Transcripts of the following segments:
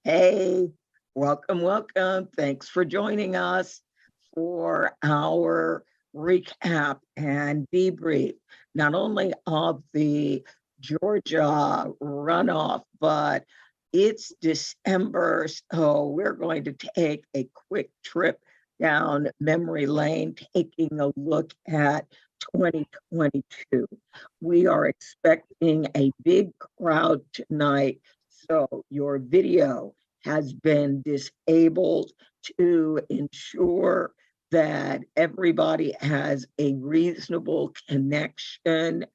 Hey, welcome, welcome. Thanks for joining us for our recap and debrief, not only of the Georgia runoff, but it's December. So we're going to take a quick trip down memory lane, taking a look at 2022. We are expecting a big crowd tonight. So your video has been disabled to ensure that everybody has a reasonable connection.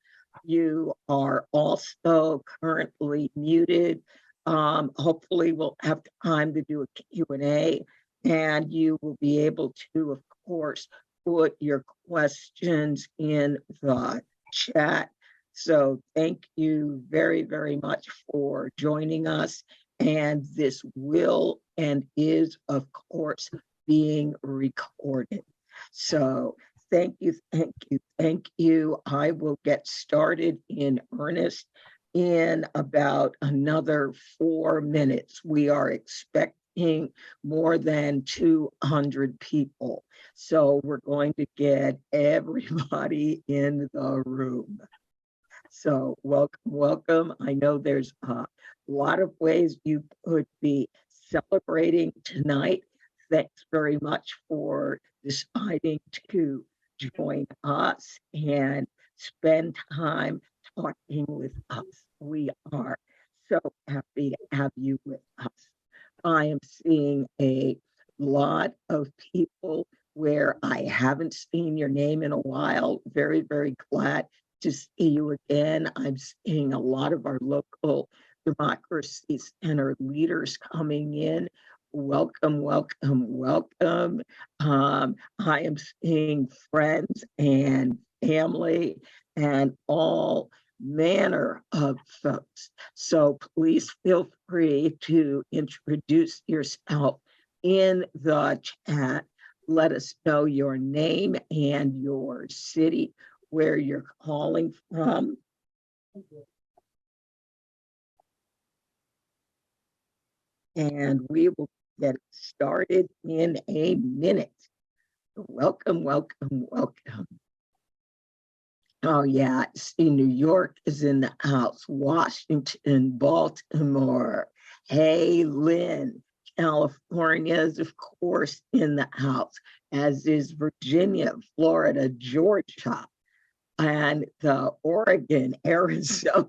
You are also currently muted. Hopefully we'll have time to do a Q&A, and you will be able to, of course, put your questions in the chat. So thank you very, very much for joining us. And this will and is, of course, being recorded. So thank you, thank you, thank you. I will get started in earnest in about another 4 minutes. We are expecting more than 200 people. So we're going to get everybody in the room. So welcome, welcome. I know there's a lot of ways you could be celebrating tonight. Thanks very much for deciding to join us and spend time talking with us. We are so happy to have you with us. I am seeing a lot of people where I haven't seen your name in a while. Very, very glad to see you again. I'm seeing a lot of our local democracy center leaders coming in. Welcome, welcome, welcome. I am seeing friends and family and all manner of folks. So please feel free to introduce yourself in the chat. Let us know your name and your city where you're calling from. And we will get started in a minute. Welcome, welcome, welcome. Oh, yeah. See, New York is in the house, Washington, Baltimore. Hey, Lynn. California is, of course, in the house, as is Virginia, Florida, Georgia, and the Oregon, Arizona.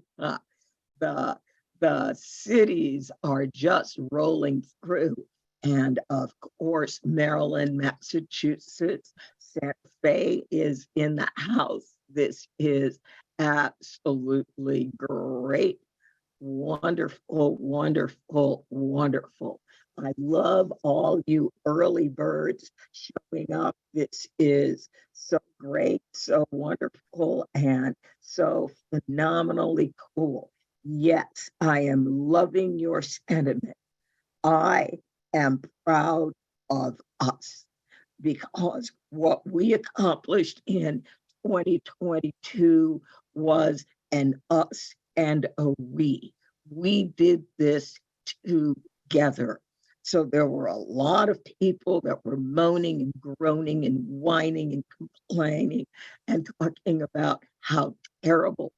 The, the cities are just rolling through. And of course, Maryland, Massachusetts, Santa Fe is in the house. This is absolutely great. Wonderful, wonderful, wonderful. I love all you early birds showing up. This is so great, so wonderful, and so phenomenally cool. Yes, I am loving your sentiment. I am proud of us because what we accomplished in 2022 was an us and a we. We did this together. So there were a lot of people that were moaning and groaning and whining and complaining and talking about how terrible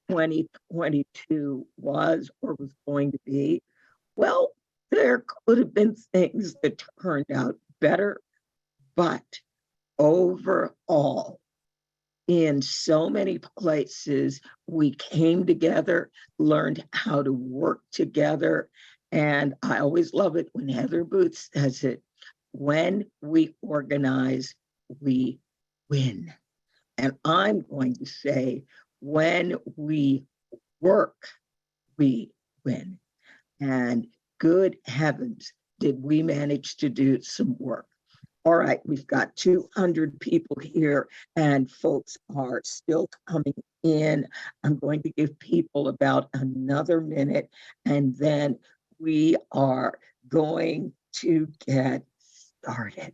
2022 was or was going to be. Well, there could have been things that turned out better, but overall, in so many places, we came together, learned how to work together. And I always love it when Heather Booth says it, when we organize, we win. And I'm going to say, when we work, we win. And good heavens, did we manage to do some work. All right, we've got 200 people here and folks are still coming in. I'm going to give people about another minute and then we are going to get started.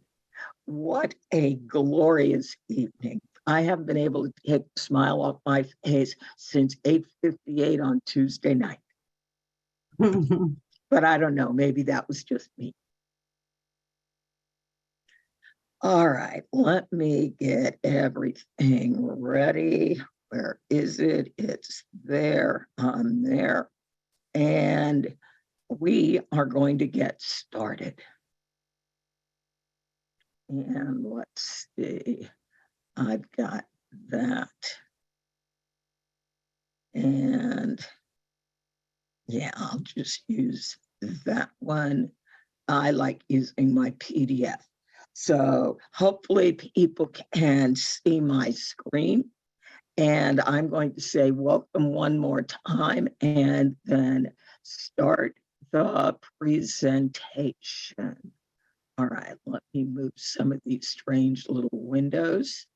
What a glorious evening. I haven't been able to take a smile off my face since 8:58 on Tuesday night. but I don't know, maybe that was just me. All right, let me get everything ready. Where is it? It's there, on there. And we are going to get started. And let's see, I've got that. And yeah, I'll just use that one. I like using my PDF. So hopefully people can see my screen. And I'm going to say welcome one more time and then start the presentation. All right, let me move some of these strange little windows.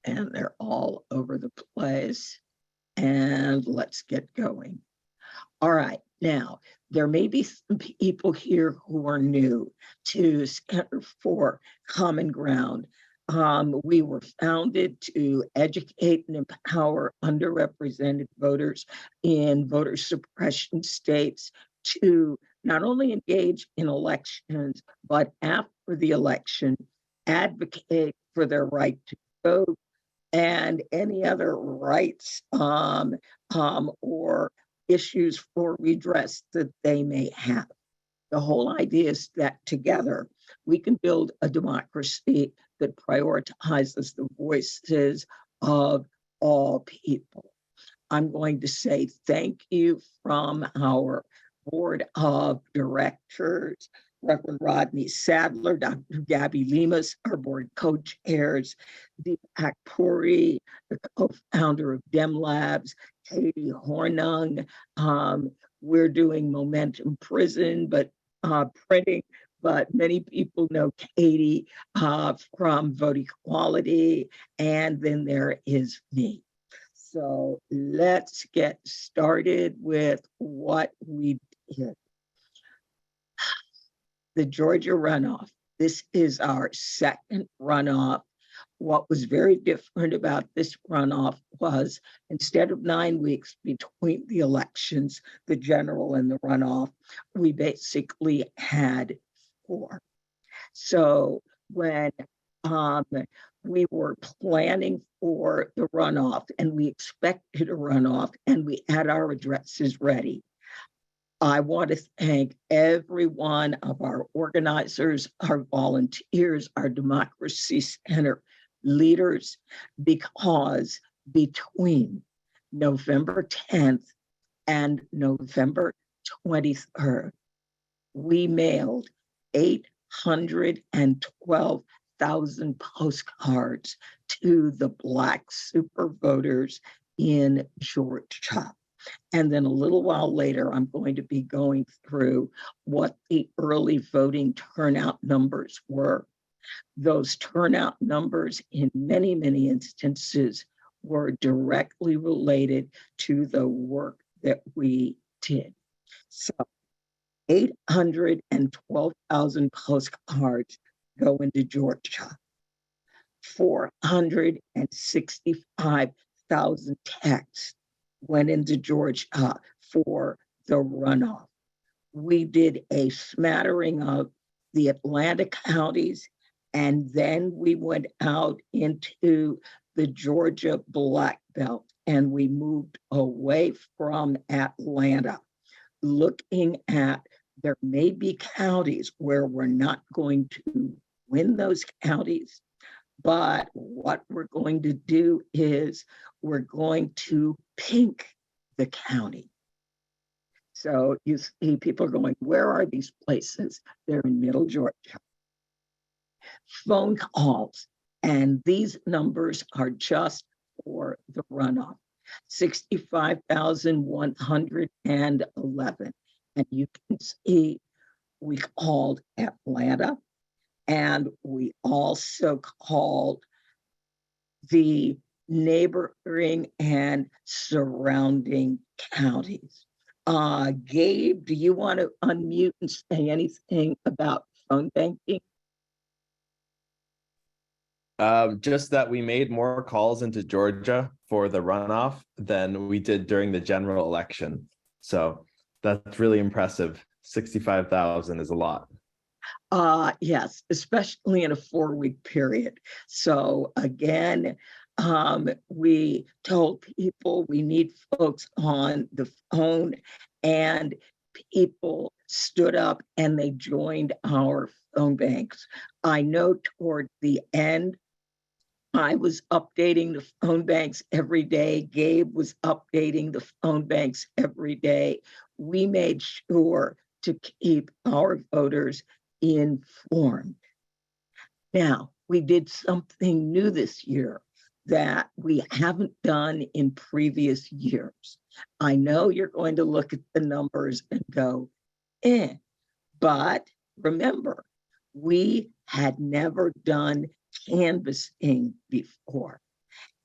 And they're all over the place. And let's get going. All right, now, there may be some people here who are new to Center for Common Ground. We were founded to educate and empower underrepresented voters in voter suppression states to not only engage in elections, but after the election, advocate for their right to vote and any other rights or issues for redress that they may have. The whole idea is that together we can build a democracy that prioritizes the voices of all people. I'm going to say thank you from our board of directors, Reverend Rodney Sadler, Dr. Gabby Lemus, our board co-chairs, Deepak Puri, the co-founder of Dem Labs, Katie Hornung. We're doing Momentum Prison, but printing, but many people know Katie from Vote Equality, and then there is me. So let's get started with what we did. The Georgia runoff. This is our second runoff. What was very different about this runoff was instead of 9 weeks between the elections, the general and the runoff, we basically had 4. So when we were planning for the runoff and we expected a runoff and we had our addresses ready, I want to thank every one of our organizers, our volunteers, our Democracy Center leaders, because between November 10th and November 23rd, we mailed 812,000 postcards to the Black super voters in Georgia. And then a little while later, I'm going to be going through what the early voting turnout numbers were. Those turnout numbers, in many, many instances, were directly related to the work that we did. So 812,000 postcards go into Georgia. 465,000 texts went into Georgia for the runoff. We did a smattering of the Atlanta counties, and then we went out into the Georgia Black Belt, and we moved away from Atlanta, looking at there may be counties where we're not going to win those counties, but what we're going to do is we're going to pink the county. So you see people going, where are these places? They're in Middle Georgia. Phone calls, and these numbers are just for the runoff. 65,111. And you can see we called Atlanta, and we also called the neighboring and surrounding counties. Gabe, do you want to unmute and say anything about phone banking? Just that we made more calls into Georgia for the runoff than we did during the general election. So That's really impressive. 65,000 is a lot. Yes, especially in a 4-week period. So again, we told people we need folks on the phone, and people stood up and they joined our phone banks. I know toward the end, I was updating the phone banks every day. Gabe was updating the phone banks every day. We made sure to keep our voters informed. Now, we did something new this year that we haven't done in previous years. I know you're going to look at the numbers and go, eh, but remember, we had never done canvassing before.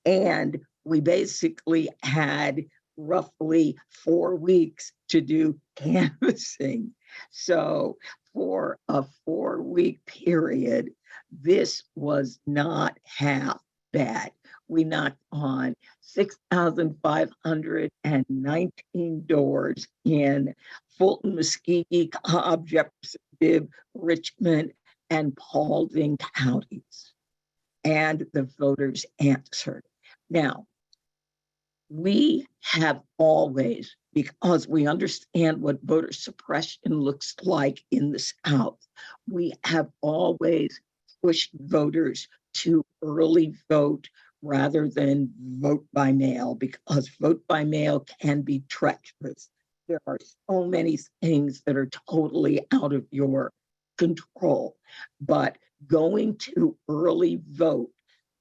And we basically had roughly 4 weeks to do canvassing. So for a 4-week period, this was not half bad. We knocked on 6,519 doors in Fulton, Muskegon, Cobb, Jefferson, Bibb, Richmond, and Paulding counties. And the voters answered. Now, we have always, because we understand what voter suppression looks like in the South, we have always pushed voters to early vote rather than vote by mail, because vote by mail can be treacherous. There are so many things that are totally out of your control, but going to early vote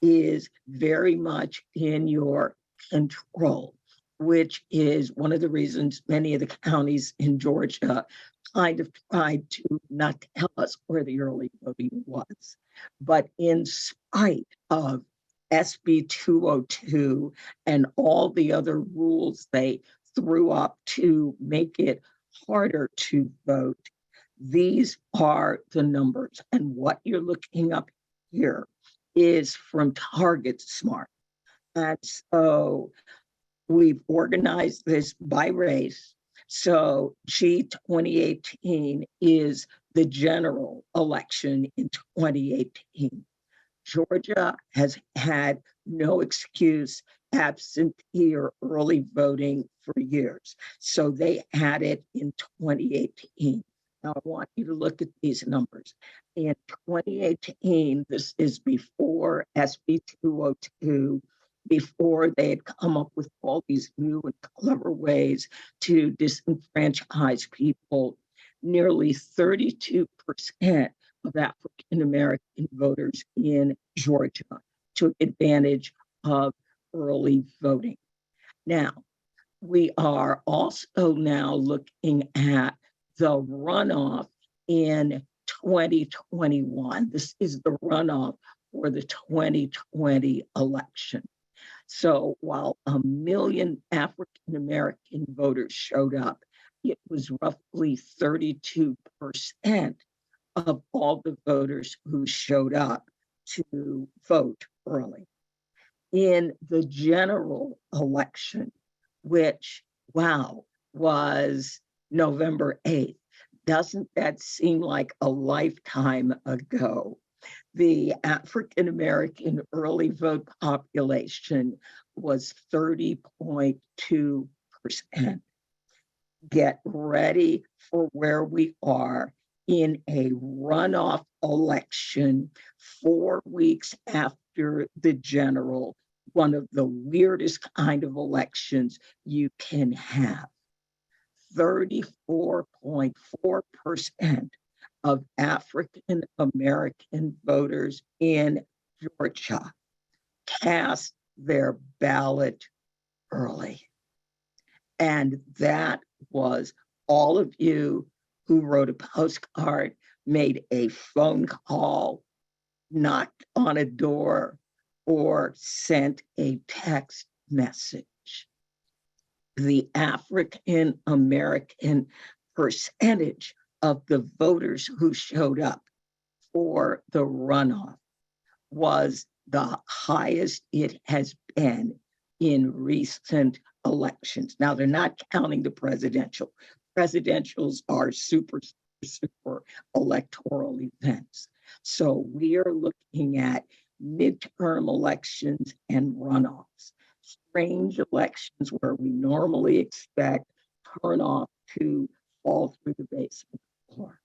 is very much in your control, which is one of the reasons many of the counties in Georgia kind of tried to not tell us where the early voting was. But in spite of SB 202 and all the other rules they threw up to make it harder to vote, these are the numbers. And what you're looking up here is from Target Smart. And so we've organized this by race. So G2018 is the general election in 2018. Georgia has had no excuse absentee or early voting for years. So they had it in 2018. Now I want you to look at these numbers. In 2018, this is before SB 202, before they had come up with all these new and clever ways to disenfranchise people, nearly 32% of African American voters in Georgia took advantage of early voting. Now, we are also now looking at the runoff in 2021. This is the runoff for the 2020 election. So while 1 million African American voters showed up, it was roughly 32% of all the voters who showed up to vote early. In the general election, which, wow, was November 8th, doesn't that seem like a lifetime ago? The African American early vote population was 30.2%. Get ready for where we are in a runoff election 4 weeks after the general, one of the weirdest kind of elections you can have. 34.4% of African American voters in Georgia cast their ballot early. And that was all of you who wrote a postcard, made a phone call, knocked on a door, or sent a text message. The African American percentage of the voters who showed up for the runoff was the highest it has been in recent elections. Now, they're not counting the presidential. presidentials are super, super electoral events. So we are looking at midterm elections and runoffs, strange elections where we normally expect turnoff to fall through the basement floor.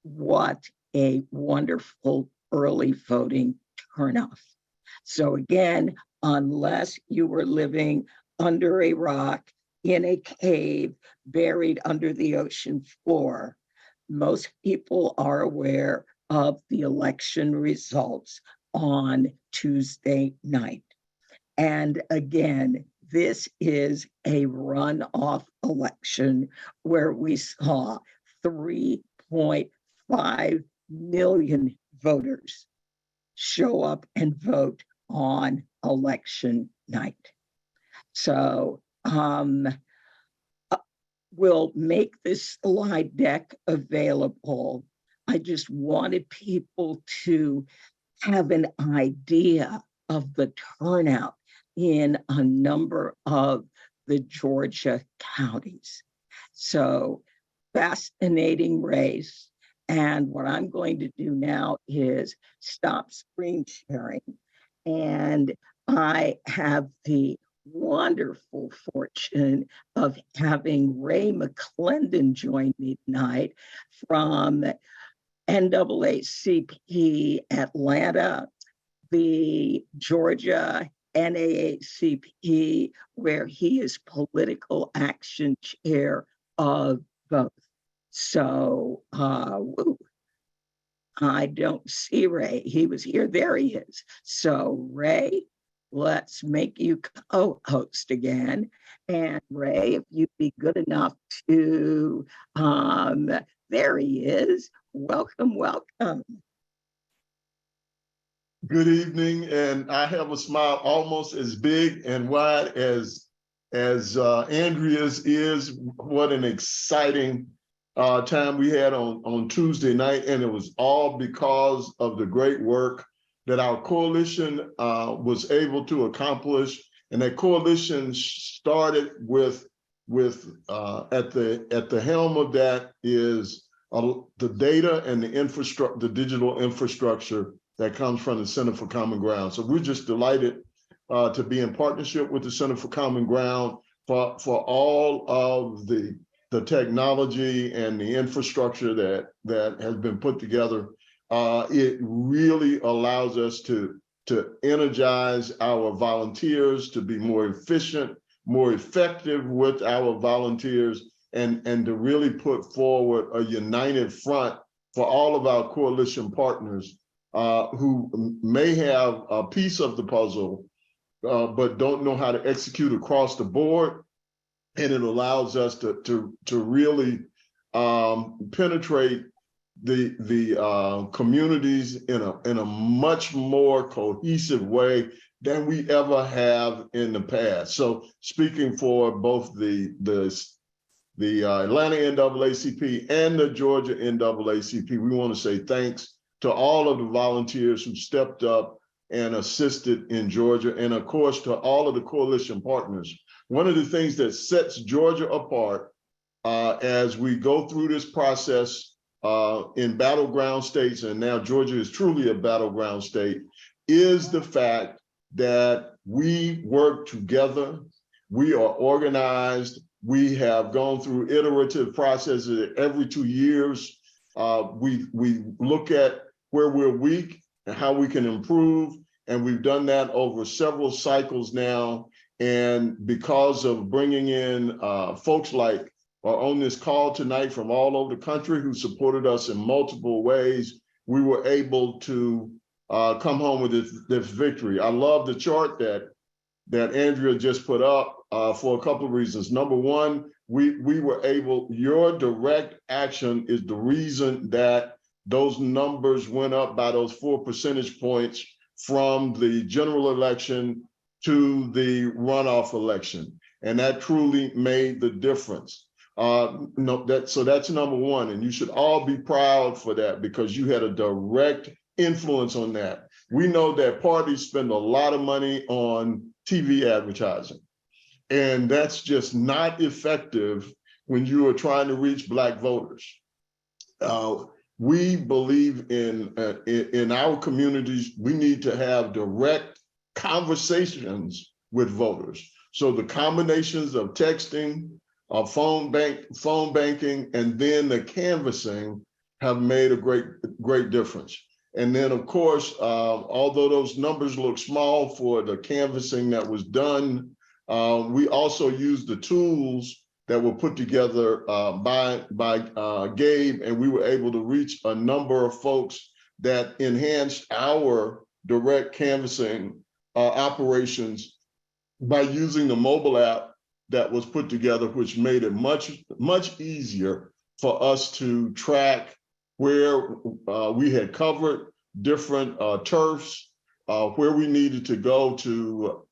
What a wonderful early voting turnoff. So again, unless you were living under a rock, in a cave, buried under the ocean floor, most people are aware of the election results on Tuesday night. And again, this is a runoff election where we saw 3.5 million voters show up and vote on election night. So we'll make this slide deck available. I just wanted people to have an idea of the turnout in a number of the Georgia counties. So fascinating race. And what I'm going to do now is stop screen sharing. And I have the wonderful fortune of having Ray McClendon join me tonight from NAACP Atlanta, the Georgia NAACP, where he is political action chair of both. So, I don't see Ray. He was here. There he is. So, Ray, let's make you co-host again. And Ray, if you'd be good enough to, there he is. Welcome, welcome. Good evening, and I have a smile almost as big and wide as Andrea's is. What an exciting time we had on Tuesday night, and it was all because of the great work that our coalition was able to accomplish. And that coalition started with at the helm of that is the data and the infrastructure, the digital infrastructure that comes from the Center for Common Ground. So we're just delighted to be in partnership with the Center for Common Ground for all of the technology and the infrastructure that has been put together. It really allows us to energize our volunteers, to be more efficient, more effective with our volunteers, and to really put forward a united front for all of our coalition partners who may have a piece of the puzzle, but don't know how to execute across the board. And it allows us to really penetrate the communities in a much more cohesive way than we ever have in the past. So speaking for both the Atlanta NAACP and the Georgia NAACP, we want to say thanks to all of the volunteers who stepped up and assisted in Georgia, and of course to all of the coalition partners. One of the things that sets Georgia apart as we go through this process in battleground states, and now Georgia is truly a battleground state, is the fact that we work together, we are organized, we have gone through iterative processes every 2 years. We look at where we're weak and how we can improve, and we've done that over several cycles now. And because of bringing in folks like are on this call tonight from all over the country who supported us in multiple ways, we were able to come home with this victory. I love the chart that Andrea just put up for a couple of reasons. Number one, we were able, your direct action is the reason that those numbers went up by those 4 percentage points from the general election to the runoff election. And that truly made the difference. So that's number one. And you should all be proud for that because you had a direct influence on that. We know that parties spend a lot of money on TV advertising, and that's just not effective when you are trying to reach Black voters. We believe in our communities, we need to have direct conversations with voters. So the combinations of texting, phone banking, and then the canvassing have made a great difference. And then, of course, although those numbers look small for the canvassing that was done, we also used the tools that were put together by Gabe, and we were able to reach a number of folks that enhanced our direct canvassing operations by using the mobile app that was put together, which made it much easier for us to track where we had covered different turfs, where we needed to go to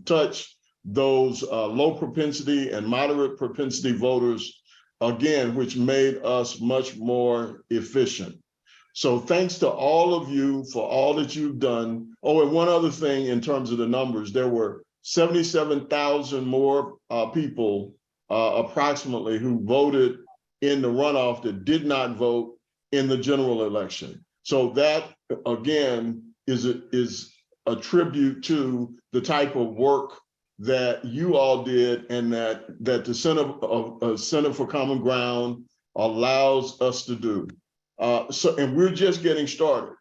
touch those low propensity and moderate propensity voters, again, which made us much more efficient. So thanks to all of you for all that you've done. Oh, and one other thing in terms of the numbers, there were 77,000 more people approximately who voted in the runoff that did not vote in the general election. So that, again, is a tribute to the type of work that you all did, and that the Center for Common Ground allows us to do. And we're just getting started.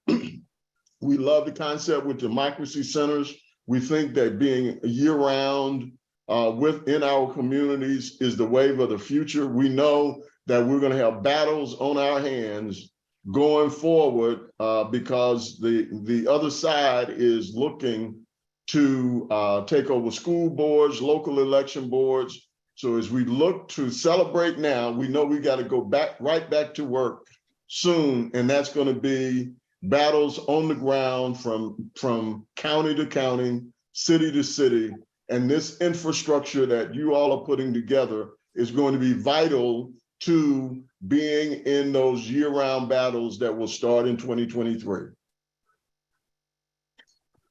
We love the concept with democracy centers. We think that being year-round within our communities is the wave of the future. We know that we're going to have battles on our hands going forward because the other side is looking to take over school boards, local election boards. So as we look to celebrate now, we know we got to go right back to work soon, and that's going to be battles on the ground from county to county, city to city. And this infrastructure that you all are putting together is going to be vital to being in those year-round battles that will start in 2023.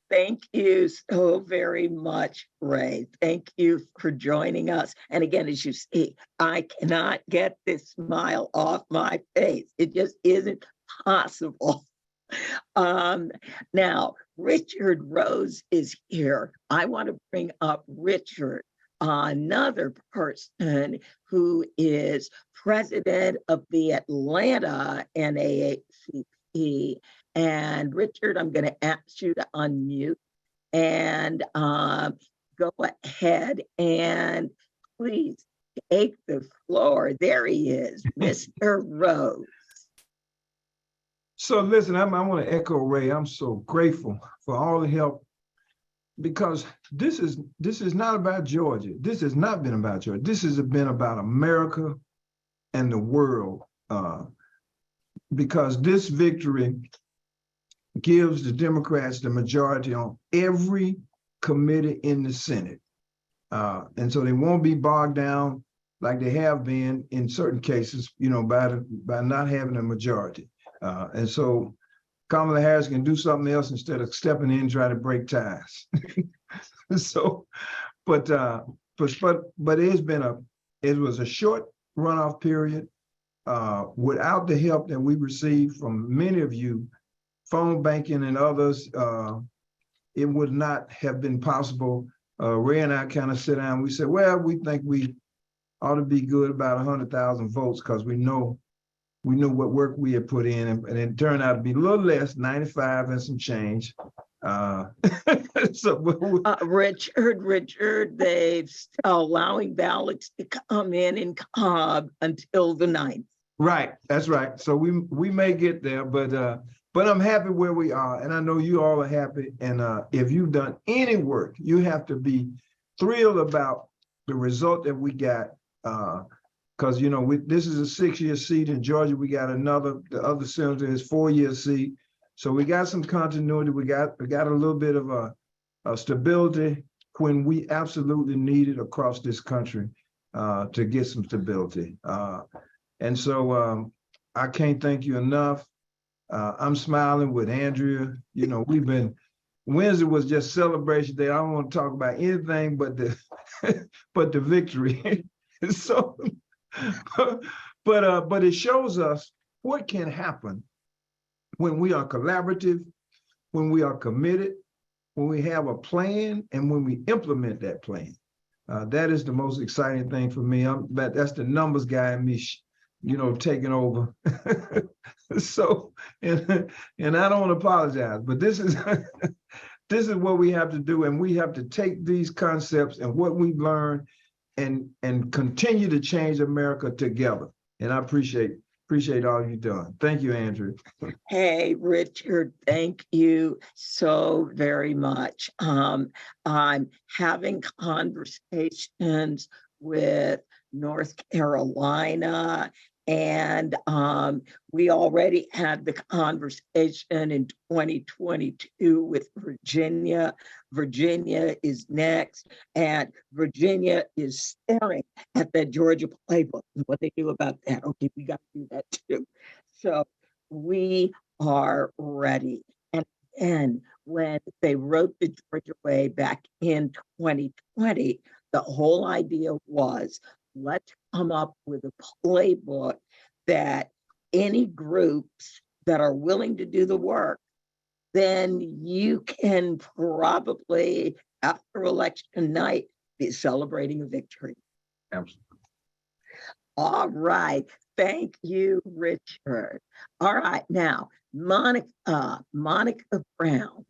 Thank you so very much, Ray. Thank you for joining us. And again, as you see, I cannot get this smile off my face. It just isn't possible. Now, Richard Rose is here. I want to bring up Richard, another person who is president of the Atlanta NAACP. And Richard, I'm going to ask you to unmute and go ahead and please take the floor. There he is, Mr. Rose. So listen, I want to echo Ray. I'm so grateful for all the help, because this is not about Georgia. This has not been about Georgia. This has been about America and the world, because this victory gives the Democrats the majority on every committee in the Senate. And so they won't be bogged down like they have been in certain cases, by not having a majority. And so Kamala Harris can do something else instead of stepping in and trying to break ties. So, but it was a short runoff period. Without the help that we received from many of you, phone banking and others, it would not have been possible. Ray and I kind of sit down, we said, well, we think we ought to be good about 100,000 votes, because we knew what work we had put in, and it turned out to be a little less, 95 and some change. Richard, they've allowing ballots to come in Cobb until the 9th. Right, that's right. So we may get there, but I'm happy where we are, and I know you all are happy. And if you've done any work, you have to be thrilled about the result that we got. Because this is a 6-year seat in Georgia. We got the other senator is 4-year seat, so we got some continuity. We got a little bit of a stability when we absolutely need it across this country to get some stability. And so I can't thank you enough. I'm smiling with Andrea. Wednesday was just celebration day. I don't want to talk about anything but the but the victory. So, but it shows us what can happen when we are collaborative, when we are committed, when we have a plan, and when we implement that plan. That is the most exciting thing for me. That's the numbers guy in me, taking over. So, and I don't apologize, but this is this is what we have to do, and we have to take these concepts and what we've learned and continue to change America together. And I appreciate all you've done. Thank you, Andrew. Hey, Richard, thank you so very much. I'm having conversations with North Carolina, and we already had the conversation in 2022 with Virginia. Virginia is next, and Virginia is staring at that Georgia playbook and what they do about that. Okay, we got to do that too. So we are ready. And when they wrote the Georgia Way back in 2020, the whole idea was, let's come up with a playbook that any groups that are willing to do the work, then you can probably, after election night, be celebrating a victory. Absolutely. All right. Thank you, Richard. All right. Now, Monica Brown.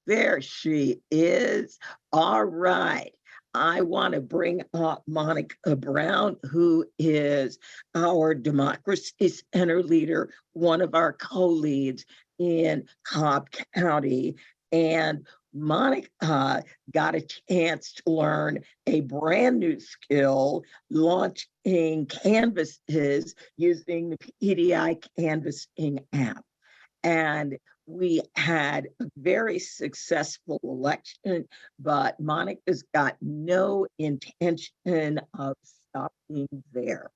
There she is. All right. I want to bring up Monica Brown, who is our Democracy Center leader, one of our co-leads in Cobb County. And Monica got a chance to learn a brand new skill, launching canvases using the PDI canvassing app. And we had a very successful election, but Monica's got no intention of stopping there.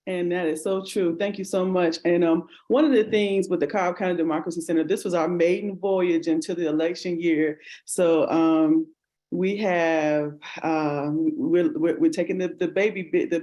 And that is so true. Thank you so much. And one of the things with the Cobb County Democracy Center, this was our maiden voyage into the election year. So we have we're taking the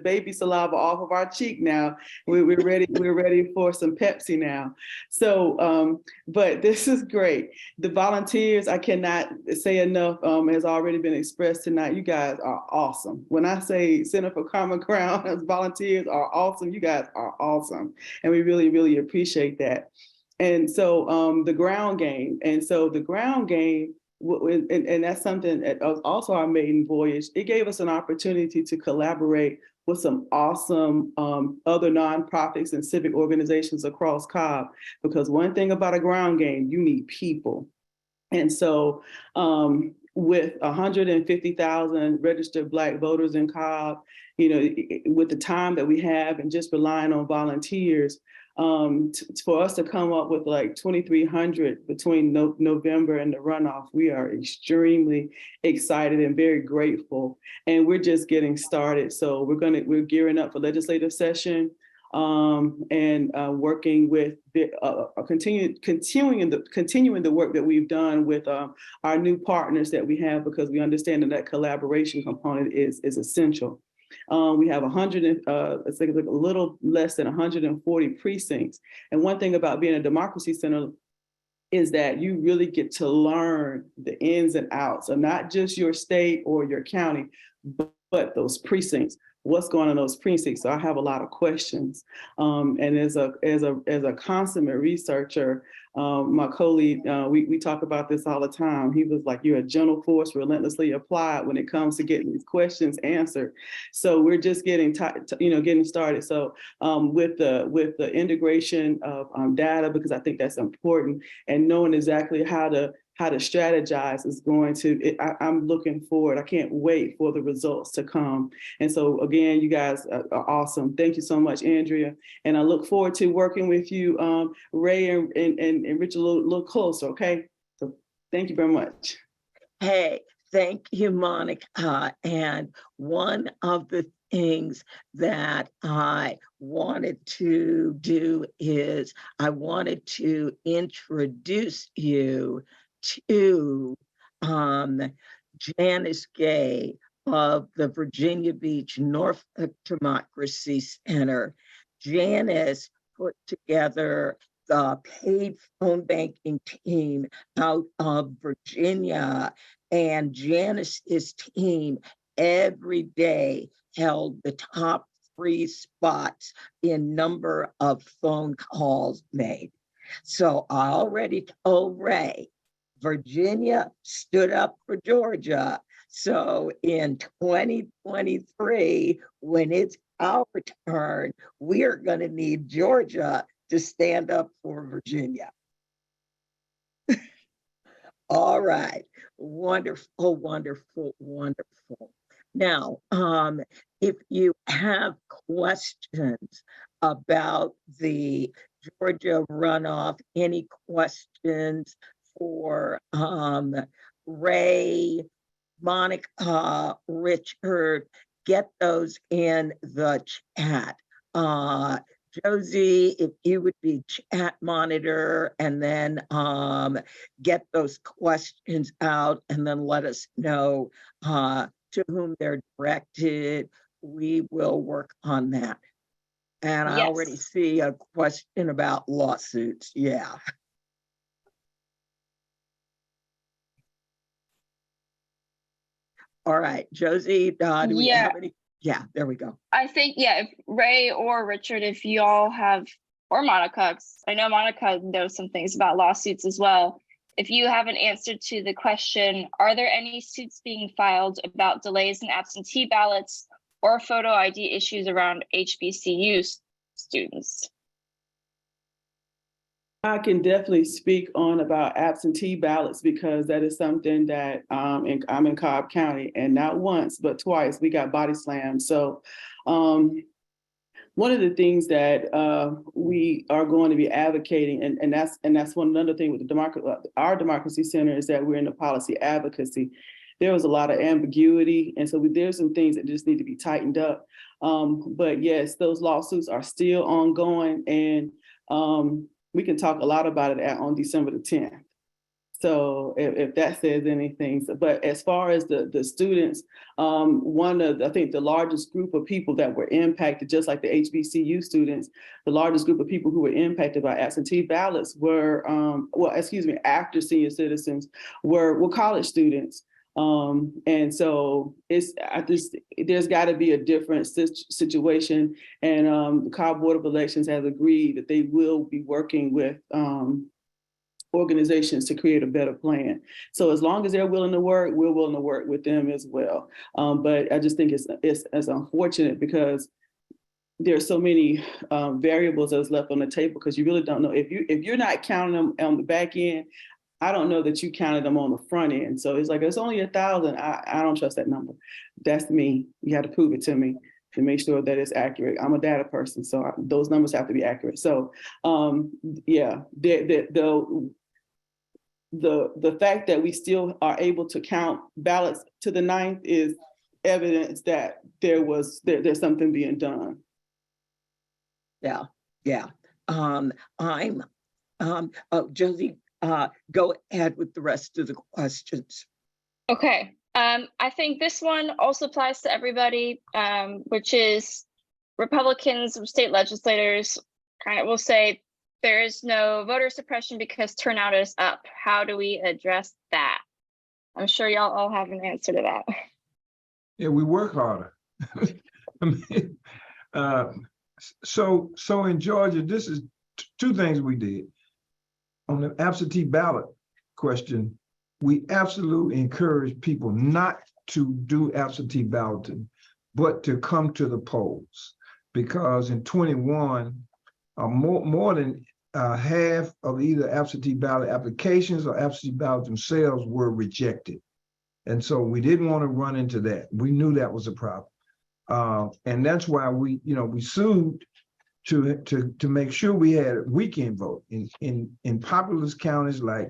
baby saliva off of our cheek now. We're ready for some Pepsi now. So but this is great. The volunteers, I cannot say enough, has already been expressed tonight. You guys are awesome. When I say Center for Common Ground as volunteers are awesome, you guys are awesome, and we really, really appreciate that. And so the ground game, and that's something that was also our maiden voyage. It gave us an opportunity to collaborate with some awesome other nonprofits and civic organizations across Cobb, because one thing about a ground game, you need people. And so with 150,000 registered Black voters in Cobb, with the time that we have and just relying on volunteers, for us to come up with like 2,300 between November and the runoff, we are extremely excited and very grateful. And we're just getting started. So we're gearing up for legislative session and working with continuing the work that we've done with our new partners that we have, because we understand that collaboration component is essential. We have a little less than 140 precincts. And one thing about being a democracy center is that you really get to learn the ins and outs of not just your state or your county, but those precincts. What's going on in those precincts? So I have a lot of questions. And as a consummate researcher, my co-lead, we talk about this all the time. He was like, you're a gentle force, relentlessly applied when it comes to getting these questions answered. So we're just getting started. So with the integration of data, because I think that's important, and knowing exactly how to strategize is going to, I'm looking forward. I can't wait for the results to come. And so again, you guys are awesome. Thank you so much, Andrea. And I look forward to working with you, Ray and Rich, a little closer, okay? So thank you very much. Hey, thank you, Monica. And one of the things that I wanted to do is I wanted to introduce you to Janice Gay of the Virginia Beach Norfolk Democracy Center, Janice put together the paid phone banking team out of Virginia, and Janice's team every day held the top 3 spots in number of phone calls made. So I already told Ray, Virginia stood up for Georgia. So in 2023, when it's our turn, we are going to need Georgia to stand up for Virginia. All right. Wonderful, wonderful, wonderful. Now, if you have questions about the Georgia runoff, any questions for Ray, Monica, Richard, get those in the chat. Josie, if you would be chat monitor, and then get those questions out and then let us know to whom they're directed. We will work on that. And I already see a question about lawsuits. Yeah. All right, Josie, do we have any? Yeah, there we go. I think, if Ray or Richard, if you all have, or Monica, 'cause I know Monica knows some things about lawsuits as well. If you have an answer to the question, are there any suits being filed about delays in absentee ballots or photo ID issues around HBCU students? I can definitely speak on about absentee ballots because that is something that I'm in Cobb County, and not once but twice we got body slammed. So one of the things that we are going to be advocating, and that's one another thing with our Democracy Center, is that we're in the policy advocacy. There was a lot of ambiguity, and so there's some things that just need to be tightened up. But yes, those lawsuits are still ongoing, and we can talk a lot about it on December the 10th. So if that says anything, but as far as the students, I think the largest group of people that were impacted, just like the HBCU students, the largest group of people who were impacted by absentee ballots were, after senior citizens were college students. And so there's got to be a different situation. And the Cobb Board of Elections has agreed that they will be working with organizations to create a better plan. So as long as they're willing to work, we're willing to work with them as well. But I just think it's unfortunate because there's so many variables that's left on the table, because you really don't know if you're not counting them on the back end. I don't know that you counted them on the front end. So it's like, it's only 1,000. I don't trust that number. That's me. You have to prove it to me to make sure that it's accurate. I'm a data person, so those numbers have to be accurate. So the fact that we still are able to count ballots to the 9th is evidence that there's something being done. Yeah. Josie, go ahead with the rest of the questions. Okay. I think this one also applies to everybody, which is Republicans, state legislators kind of will say there is no voter suppression because turnout is up. How do we address that? I'm sure y'all all have an answer to that. Yeah, we work harder. I mean, so in Georgia, this is two things we did. On the absentee ballot question, we absolutely encourage people not to do absentee balloting, but to come to the polls, because in 21, more than half of either absentee ballot applications or absentee ballots themselves were rejected. And so we didn't want to run into that. We knew that was a problem. And that's why we sued to make sure we had a weekend vote in populous counties like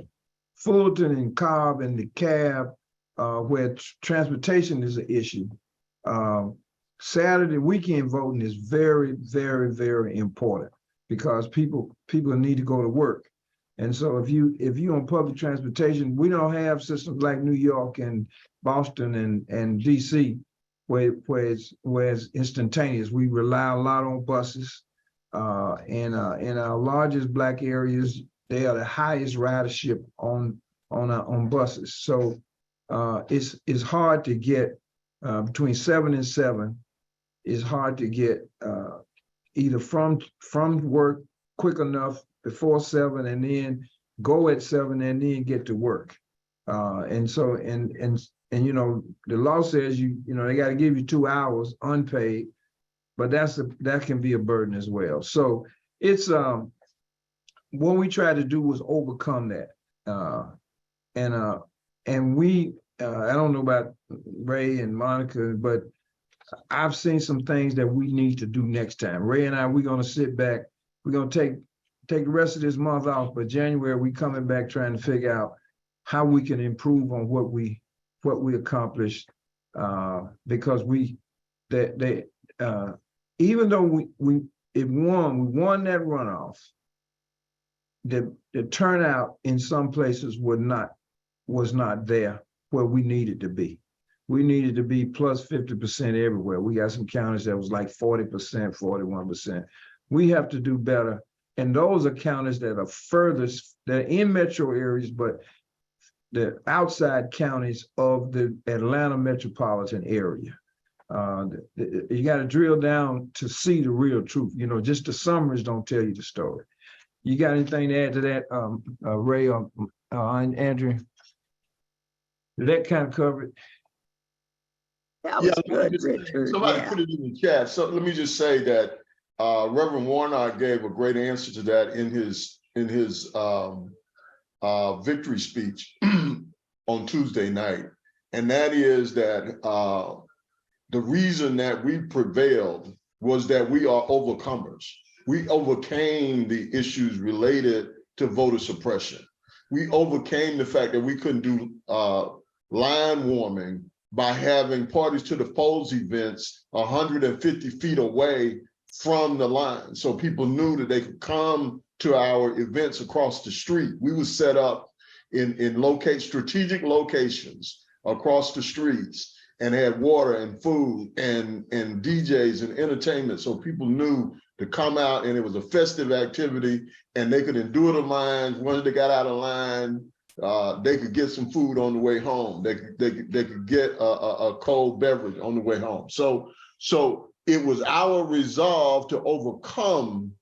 Fulton and Cobb and DeKalb, where transportation is an issue. Saturday weekend voting is very, very, very important, because people need to go to work. And so if you on public transportation, we don't have systems like New York and Boston and DC, where it's instantaneous. We rely a lot on buses. In our largest Black areas, they are the highest ridership on buses. So it's hard to get between 7 and 7. It's hard to get either from work quick enough before 7 and then go at 7 and then get to work. And you know, the law says you know they got to give you 2 hours unpaid, but that can be a burden as well. So it's what we try to do was overcome that. And we I don't know about Ray and Monica, but I've seen some things that we need to do next time. Ray and I, we're gonna sit back. We're gonna take the rest of this month off, but January we coming back trying to figure out how we can improve on what we accomplished, because even though we won that runoff, the turnout in some places was not there where we needed to be. We needed to be plus 50% everywhere. We got some counties that was like 40%, 41%. We have to do better. And those are counties that are furthest, they're in metro areas, but the outside counties of the Atlanta metropolitan area. You got to drill down to see the real truth. You know, just the summaries don't tell you the story. You got anything to add to that, Ray or Andrew? Did that kind of cover it? That was good, Richard. Somebody put it in the chat. So let me just say that Reverend Warnock gave a great answer to that in his victory speech on Tuesday night. And that is that the reason that we prevailed was that we are overcomers. We overcame the issues related to voter suppression. We overcame the fact that we couldn't do line warming by having parties to the polls events 150 feet away from the line. So people knew that they could come to our events across the street. We were set up in strategic locations across the streets and had water and food and DJs and entertainment. So people knew to come out, and it was a festive activity, and they could endure the lines. Once they got out of line, they could get some food on the way home. They could get a cold beverage on the way home. So it was our resolve to overcome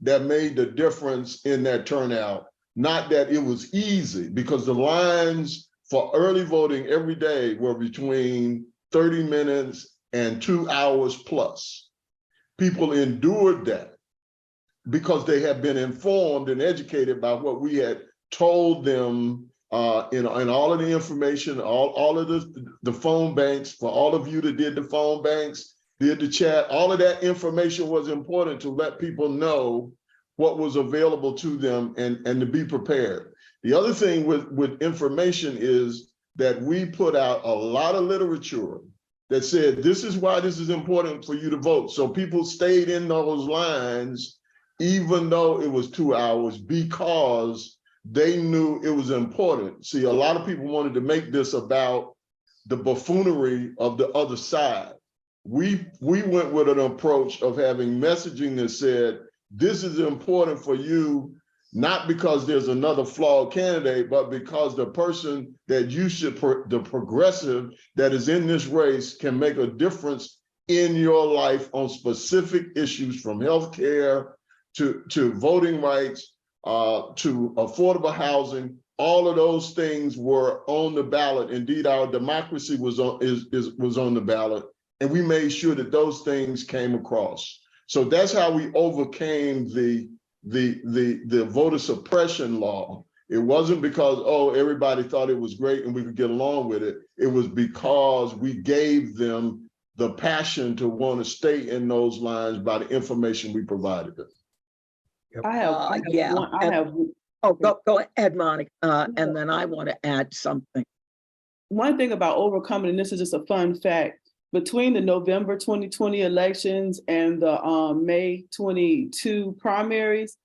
that made the difference in that turnout. Not that it was easy, because the lines for early voting every day were between 30 minutes and 2 hours plus. People endured that because they had been informed and educated by what we had told them in all of the information, all of the phone banks. For all of you that did the phone banks, did the chat, all of that information was important to let people know what was available to them and to be prepared. The other thing with information is that we put out a lot of literature that said, this is why this is important for you to vote. So people stayed in those lines, even though it was 2 hours, because they knew it was important. See, a lot of people wanted to make this about the buffoonery of the other side. We went with an approach of having messaging that said, this is important for you, not because there's another flawed candidate, but because the person that you should, the progressive that is in this race, can make a difference in your life on specific issues, from healthcare to voting rights, to affordable housing. All of those things were on the ballot. Indeed, our democracy was on the ballot, and we made sure that those things came across. So that's how we overcame the voter suppression law. It wasn't because, oh, everybody thought it was great and we could get along with it. It was because we gave them the passion to want to stay in those lines by the information we provided them. Go ahead, Monica, and then I want to add something. One thing about overcoming, and this is just a fun fact, between the November 2020 elections and the May 22 primaries,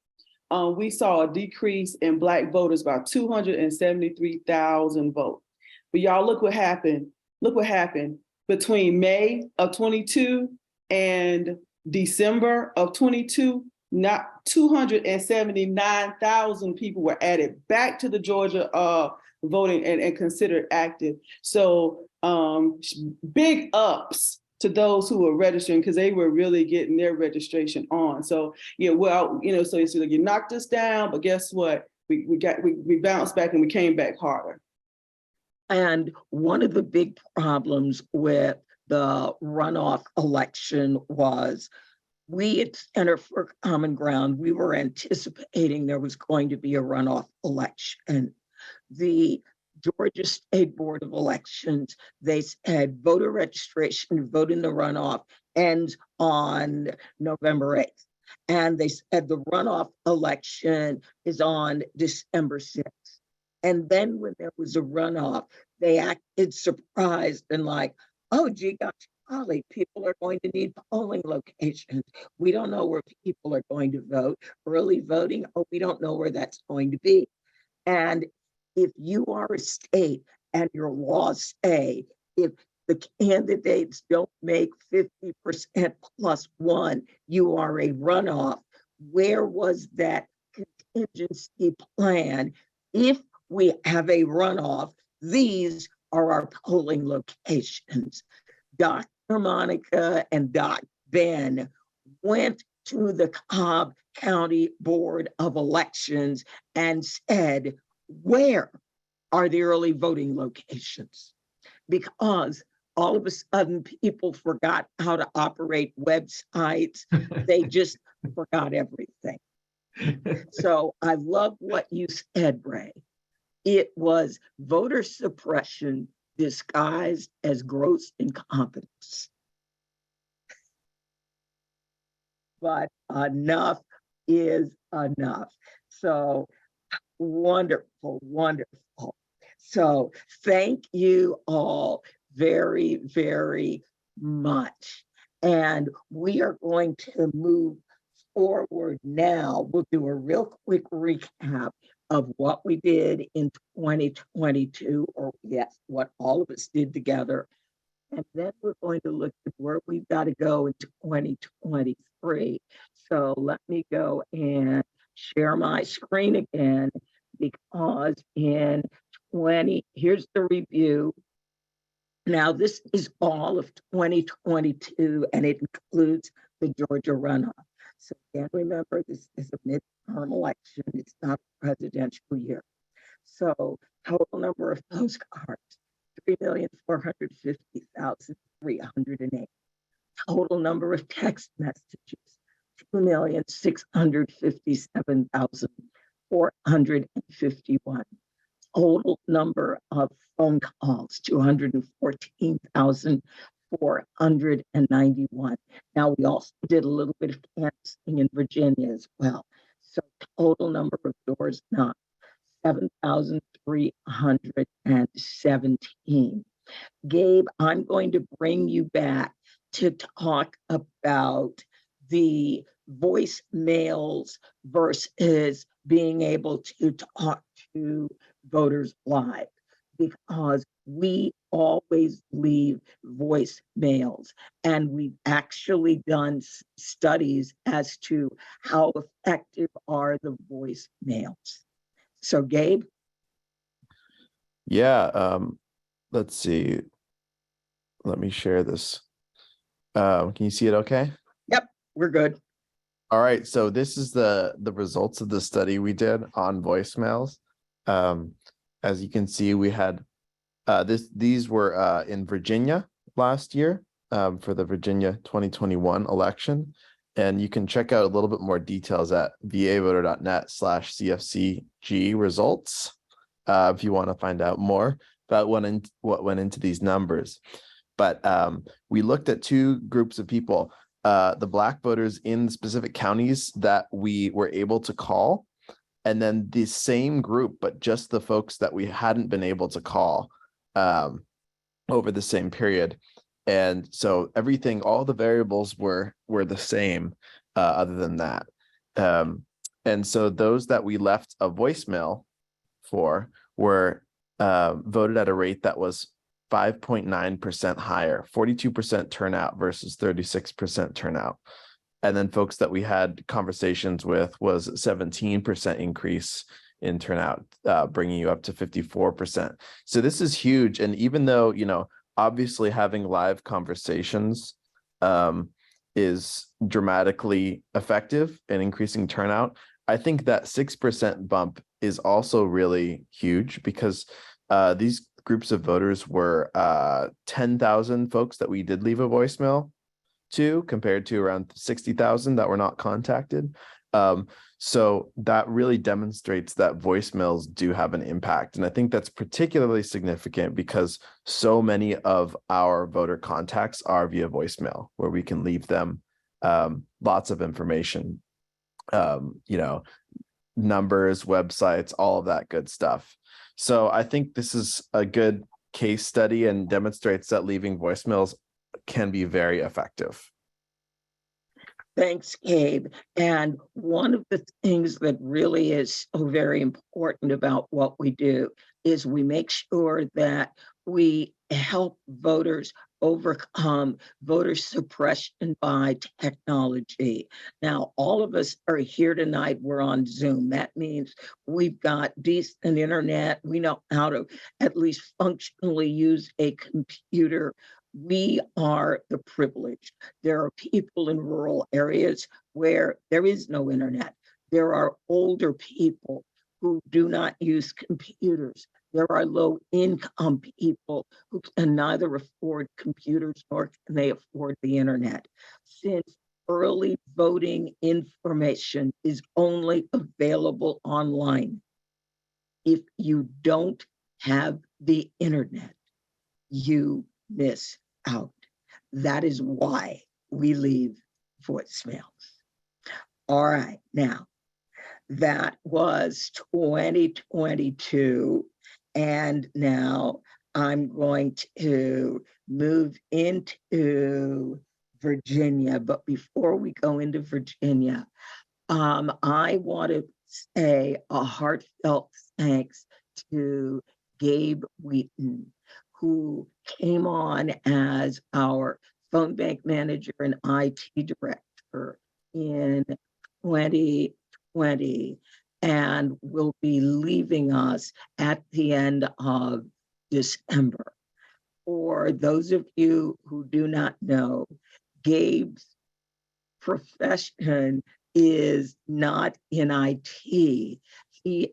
we saw a decrease in Black voters by 273,000 votes. But y'all, look what happened. Look what happened. between May of 22 and December of 22, not 279,000 people were added back to the Georgia voting and considered active. So big ups to those who were registering, because they were really getting their registration on. So yeah, well, so it's like you knocked us down, but guess what? We bounced back and we came back harder. And one of the big problems with the runoff election was we at Center for Common Ground, we were anticipating there was going to be a runoff election. The Georgia State Board of Elections, they said voter registration to vote in the runoff ends on November 8th. And they said the runoff election is on December 6th. And then when there was a runoff, they acted surprised and like, oh, gee, gosh, golly, people are going to need polling locations. We don't know where people are going to vote. Early voting, oh, we don't know where that's going to be. And if you are a state and your laws say if the candidates don't make 50% plus one, you are a runoff, where was that contingency plan? If we have a runoff, these are our polling locations. Dr. Monica and Doc Ben went to the Cobb County Board of Elections and said, where are the early voting locations? Because all of a sudden people forgot how to operate websites. They just forgot everything. So I love what you said, Ray. It was voter suppression disguised as gross incompetence. But enough is enough. So wonderful, wonderful. So thank you all very, very much. And we are going to move forward now. We'll do a real quick recap of what we did in 2022, or yes, what all of us did together. And then we're going to look at where we've got to go in 2023. So let me go and share my screen again, because in here's the review. Now, this is all of 2022, and it includes the Georgia runoff. So again, remember, this is a midterm election. It's not a presidential year. So total number of postcards, 3,450,308. Total number of text messages, 2,657,451. Total number of phone calls, 214,491. Now, we also did a little bit of canvassing in Virginia as well. So total number of doors knocked, 7,317. Gabe, I'm going to bring you back to talk about the voicemails versus being able to talk to voters live, because we always leave voicemails, and we've actually done studies as to how effective are the voicemails. So Gabe? Yeah, let's see. Let me share this. Can you see it okay? Yep, we're good. All right, so this is the results of the study we did on voicemails. As you can see, we had these were in Virginia last year for the Virginia 2021 election. And you can check out a little bit more details at vavoter.net/CFCG results if you want to find out more about what went into these numbers. But we looked at two groups of people, the Black voters in specific counties that we were able to call, and then the same group, but just the folks that we hadn't been able to call over the same period. And so everything, all the variables were the same other than that. And so those that we left a voicemail for were voted at a rate that was 5.9% higher, 42% turnout versus 36% turnout. And then folks that we had conversations with was 17% increase in turnout, bringing you up to 54%. So this is huge. And even though, obviously having live conversations is dramatically effective in increasing turnout, I think that 6% bump is also really huge, because these groups of voters were 10,000 folks that we did leave a voicemail to, compared to around 60,000 that were not contacted. So that really demonstrates that voicemails do have an impact. And I think that's particularly significant because so many of our voter contacts are via voicemail, where we can leave them lots of information, numbers, websites, all of that good stuff. So I think this is a good case study and demonstrates that leaving voicemails can be very effective. Thanks, Gabe. And one of the things that really is so very important about what we do is we make sure that we help voters overcome voter suppression by technology. Now, all of us are here tonight. We're on Zoom. That means we've got decent internet. We know how to at least functionally use a computer. We are the privileged. There are people in rural areas where there is no internet. There are older people who do not use computers. There are low-income people who can neither afford computers nor can they afford the internet. Since early voting information is only available online, if you don't have the internet, you miss out. That is why we leave voicemails. All right, now that was 2022, and now I'm going to move into Virginia. But before we go into Virginia, I want to say a heartfelt thanks to Gabe Wheaton, who came on as our phone bank manager and IT director in 2020 and will be leaving us at the end of December. For those of you who do not know, Gabe's profession is not in IT. He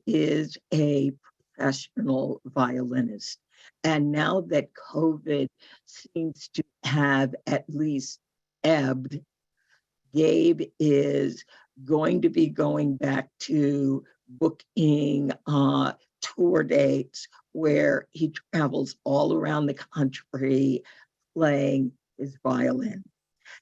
is a professional violinist. And now that COVID seems to have at least ebbed, Gabe is going to be going back to booking tour dates where he travels all around the country playing his violin.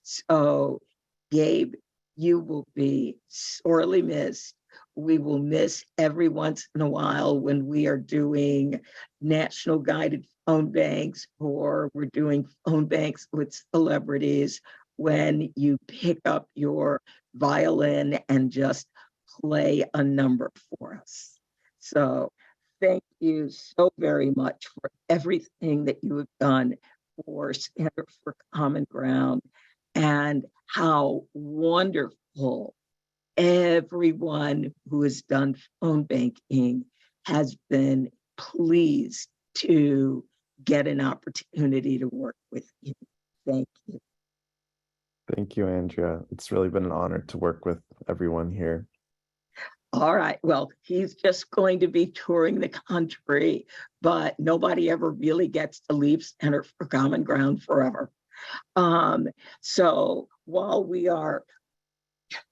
So, Gabe, you will be sorely missed. We will miss every once in a while when we are doing national guided phone banks or we're doing phone banks with celebrities, when you pick up your violin and just play a number for us. So thank you so very much for everything that you have done for Center for Common Ground, and how wonderful everyone who has done phone banking has been pleased to get an opportunity to work with you. Thank you. Thank you, Andrea. It's really been an honor to work with everyone here. All right. Well, he's just going to be touring the country, but nobody ever really gets to leave Center for Common Ground forever. So while we are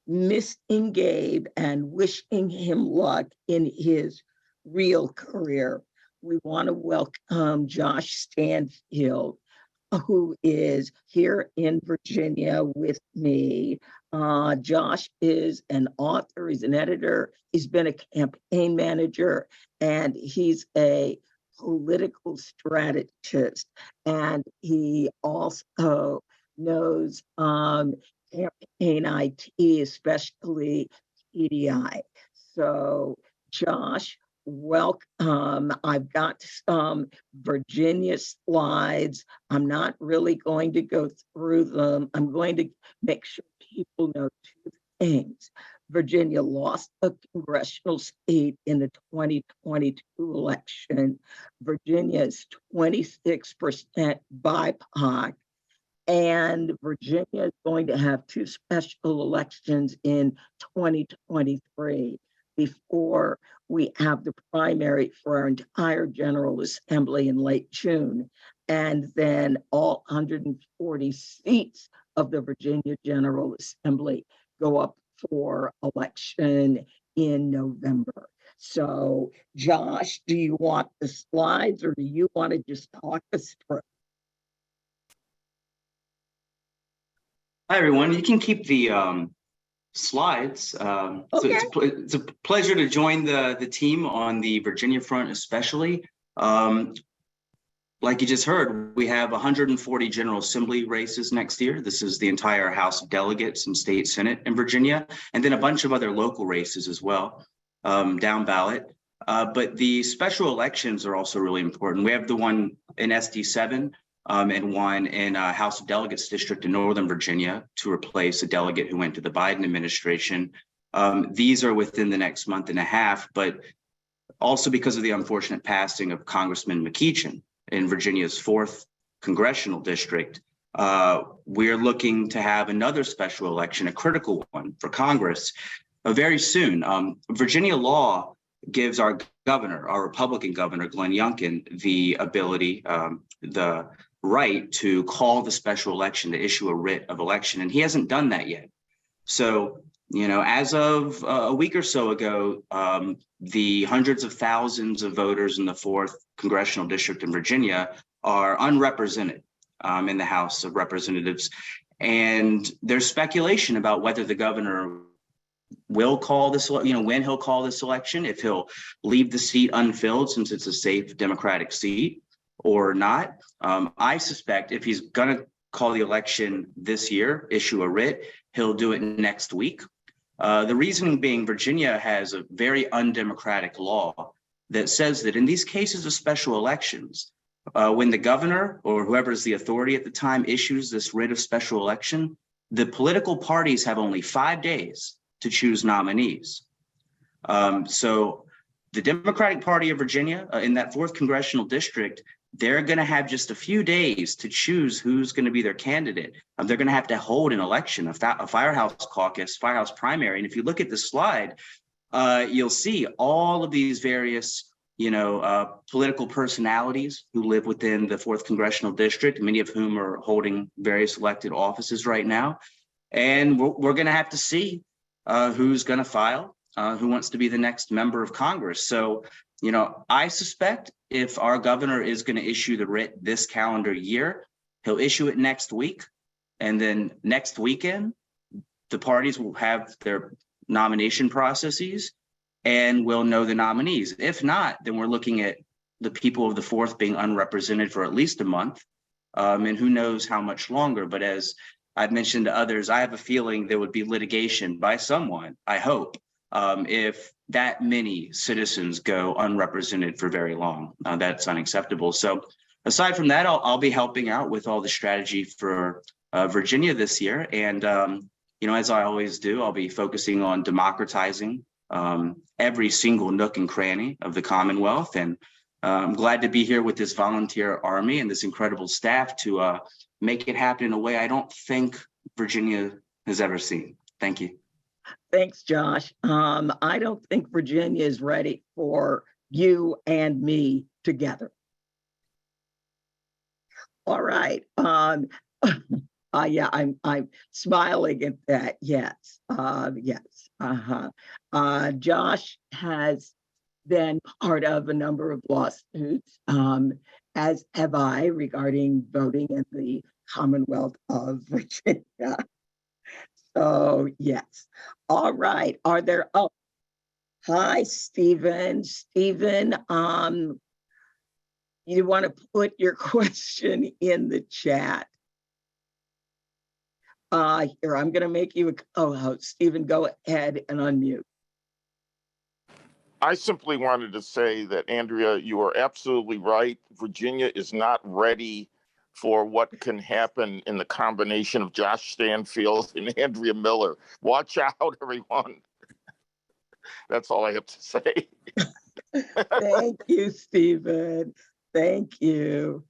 missing Gabe and wishing him luck in his real career, we want to welcome Josh Stanfield, who is here in Virginia with me. Josh is an author, he's an editor, he's been a campaign manager, and he's a political strategist. And he also knows campaign IT, especially TDI. So, Josh, welcome. I've got some Virginia slides. I'm not really going to go through them. I'm going to make sure people know two things. Virginia lost a congressional seat in the 2022 election. Virginia is 26% BIPOC. And Virginia is going to have two special elections in 2023 before we have the primary for our entire General Assembly in late June. And then all 140 seats of the Virginia General Assembly go up for election in November. So, Josh, do you want the slides or do you want to just talk us through? Hi, everyone. You can keep the slides. Okay. So it's a pleasure to join the team on the Virginia front, especially. Like you just heard, we have 140 General Assembly races next year. This is the entire House of Delegates and State Senate in Virginia, and then a bunch of other local races as well, down ballot. But the special elections are also really important. We have the one in SD7 and one in House of Delegates district in Northern Virginia to replace a delegate who went to the Biden administration. These are within the next month and a half, but also because of the unfortunate passing of Congressman McEachin in Virginia's 4th congressional district, we're looking to have another special election, a critical one for Congress, very soon. Virginia law gives our governor, our Republican governor, Glenn Youngkin, the ability, the right to call the special election, to issue a writ of election, and he hasn't done that yet. So, you know, as of a week or so ago, the hundreds of thousands of voters in the 4th congressional district in Virginia are unrepresented in the House of Representatives. And there's speculation about whether the governor will call this, when he'll call this election, if he'll leave the seat unfilled since it's a safe Democratic seat or not. I suspect if he's going to call the election this year, issue a writ, he'll do it next week. The reasoning being Virginia has a very undemocratic law that says that in these cases of special elections, when the governor or whoever is the authority at the time issues this writ of special election, the political parties have only 5 days to choose nominees. So the Democratic Party of Virginia in that 4th congressional district, they're going to have just a few days to choose who's going to be their candidate. They're going to have to hold an election, a firehouse caucus, firehouse primary. And if you look at the slide, you'll see all of these various, political personalities who live within the 4th congressional district, many of whom are holding various elected offices right now. And we're going to have to see who's going to file, who wants to be the next member of Congress. So, I suspect if our governor is going to issue the writ this calendar year, he'll issue it next week. And then next weekend, the parties will have their nomination processes and we'll know the nominees. If not, then we're looking at the people of the 4th being unrepresented for at least a month, and who knows how much longer. But as I've mentioned to others, I have a feeling there would be litigation by someone, I hope, if that many citizens go unrepresented for very long. That's unacceptable. So aside from that, I'll be helping out with all the strategy for Virginia this year. And, as I always do, I'll be focusing on democratizing every single nook and cranny of the Commonwealth. And I'm glad to be here with this volunteer army and this incredible staff to make it happen in a way I don't think Virginia has ever seen. Thank you. Thanks, Josh. I don't think Virginia is ready for you and me together. All right. Yeah, I'm smiling at that. Yes. Yes. Josh has been part of a number of lawsuits, as have I, regarding voting in the Commonwealth of Virginia. So yes. All right. Are there, hi, Stephen. Stephen, you want to put your question in the chat. Here, I'm going to make you a co-host. Stephen, go ahead and unmute. I simply wanted to say that, Andrea, you are absolutely right. Virginia is not ready for what can happen in the combination of Josh Stanfield and Andrea Miller. Watch out, everyone. That's all I have to say. Thank you, Stephen. Thank you.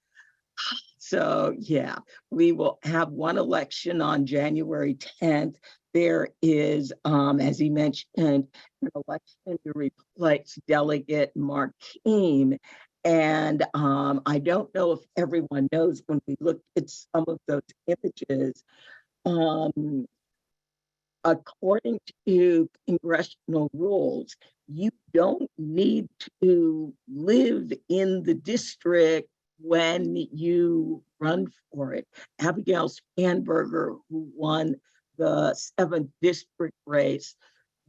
So, yeah, we will have one election on January 10th. There is, as he mentioned, an election to replace Delegate Markeem. And I don't know if everyone knows, when we look at some of those images, according to congressional rules, you don't need to live in the district when you run for it. Abigail Spanberger, who won the 7th district race,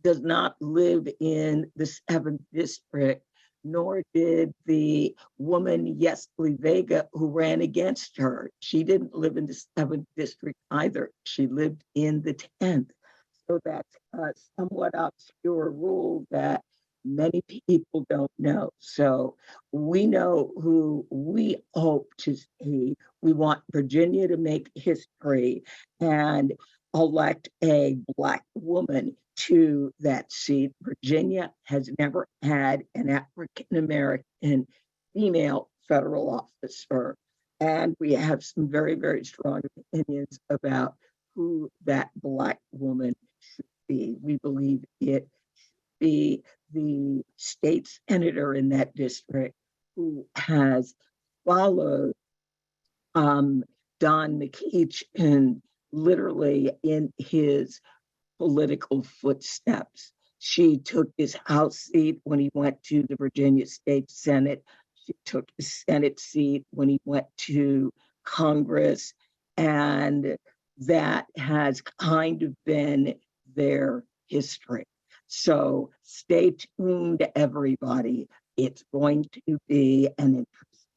does not live in the 7th district, nor did the woman, Yesley Vega, who ran against her. She didn't live in the 7th district either. She lived in the 10th. So that's a somewhat obscure rule that many people don't know. So we know who we hope to see. We want Virginia to make history and elect a Black woman to that seat. Virginia has never had an African-American female federal officer. And we have some very, very strong opinions about who that Black woman should be. We believe it should be the state senator in that district who has followed Don McKeach and literally in his political footsteps. She took his House seat when he went to the Virginia State Senate. She took his Senate seat when he went to Congress. And that has kind of been their history. So stay tuned, everybody. It's going to be an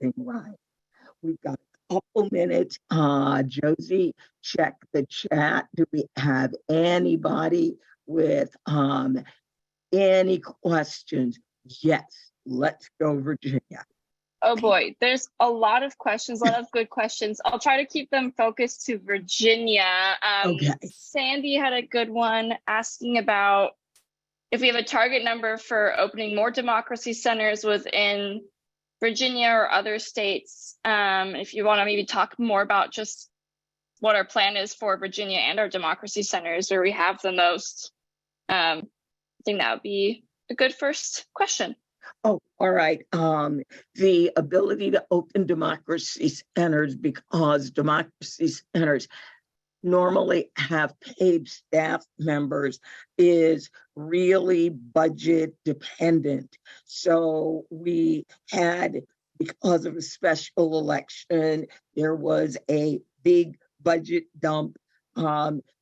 interesting ride. We've got a couple minutes. Josie, check the chat. Do we have anybody with any questions? Yes, let's go, Virginia. Oh boy, there's a lot of questions, a lot of good questions. I'll try to keep them focused to Virginia. Okay. Sandy had a good one asking about if we have a target number for opening more democracy centers within Virginia or other states. If you want to maybe talk more about just what our plan is for Virginia and our democracy centers where we have the most, I think that would be a good first question. Oh, all right. The ability to open democracy centers, because democracy centers normally have paid staff members, is really budget dependent. So we had, because of a special election, there was a big budget dump.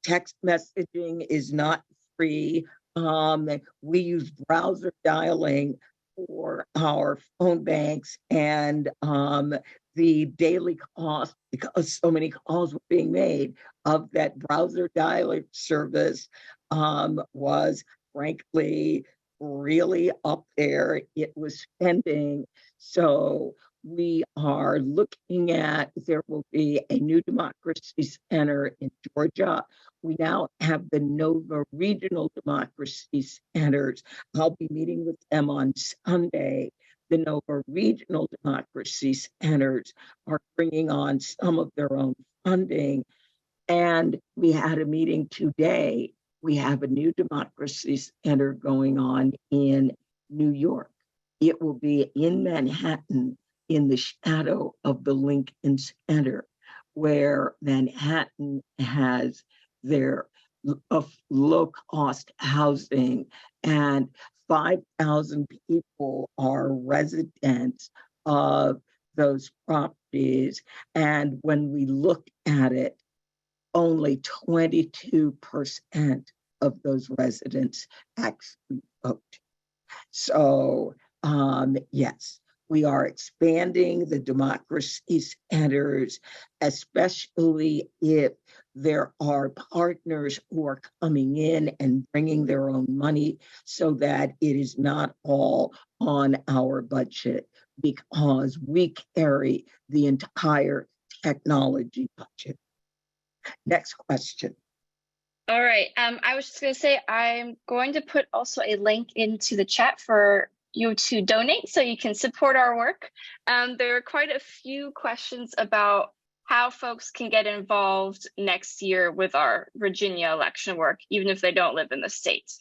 Text messaging is not free. We use browser dialing for our phone banks, and the daily cost, because so many calls were being made, of that browser dialer service was frankly really up there. It was spending. So we are looking at, there will be a new democracy center in Georgia. We now have the Nova Regional Democracy Centers. I'll be meeting with them on Sunday. The Nova Regional Democracy Centers are bringing on some of their own funding. And we had a meeting today. We have a new democracy center going on in New York. It will be in Manhattan, in the shadow of the Lincoln Center, where Manhattan has their low-cost housing, and 5,000 people are residents of those properties. And when we look at it, only 22% of those residents actually vote. So, yes, we are expanding the democracy centers, especially if There are partners who are coming in and bringing their own money so that it is not all on our budget, because we carry the entire technology budget. Next question. All right. I was just going to say, I'm going to put also a link into the chat for you to donate so you can support our work. There are quite a few questions about how folks can get involved next year with our Virginia election work, even if they don't live in the state.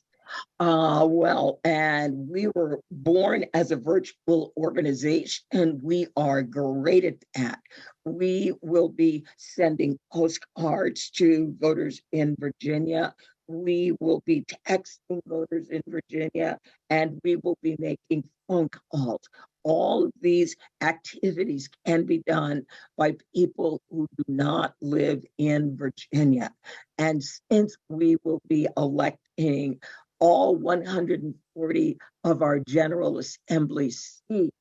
Well, and we were born as a virtual organization, and we are great at that. We will be sending postcards to voters in Virginia. We will be texting voters in Virginia, and we will be making phone calls. All of these activities can be done by people who do not live in Virginia. And since we will be electing all 140 of our General Assembly seats,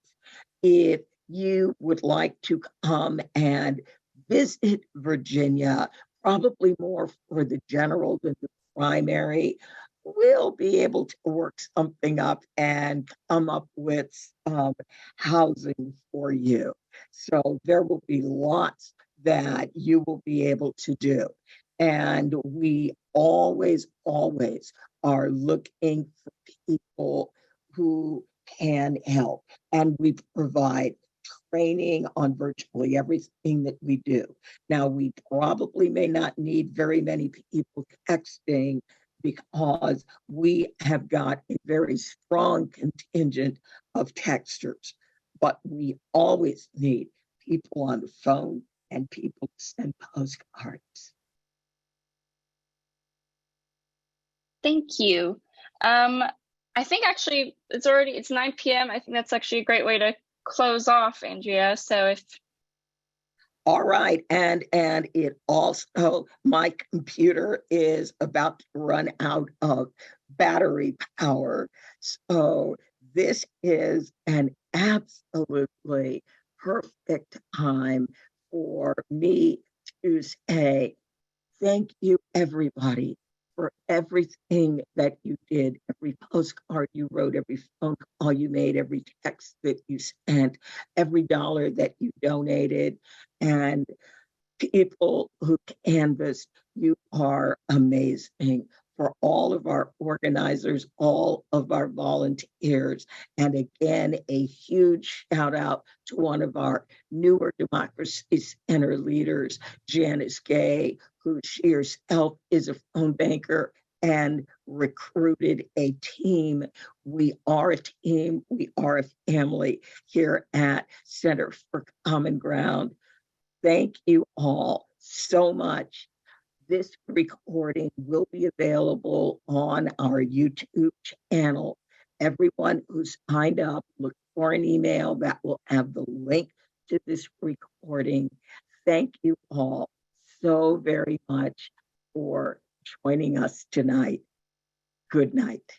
if you would like to come and visit Virginia, probably more for the general than the primary, we'll be able to work something up and come up with housing for you. So there will be lots that you will be able to do. And we always are looking for people who can help. And we provide training on virtually everything that we do. Now, we probably may not need very many people texting, because we have got a very strong contingent of texters, but we always need people on the phone and people to send postcards. Thank you. I think actually it's 9 p.m. I think that's actually a great way to close off, Andrea. So if all right, and it also, my computer is about to run out of battery power. So this is an absolutely perfect time for me to say thank you, everybody, for everything that you did, every postcard you wrote, every phone call you made, every text that you sent, every dollar that you donated, and people who canvassed. You are amazing. For all of our organizers, all of our volunteers, and again, a huge shout out to one of our newer Democracy Center leaders, Janice Gay, who she herself is a phone banker and recruited a team. We are a team, we are a family here at Center for Common Ground. Thank you all so much. This recording will be available on our YouTube channel. Everyone who signed up, look for an email that will have the link to this recording. Thank you all so very much for joining us tonight. Good night.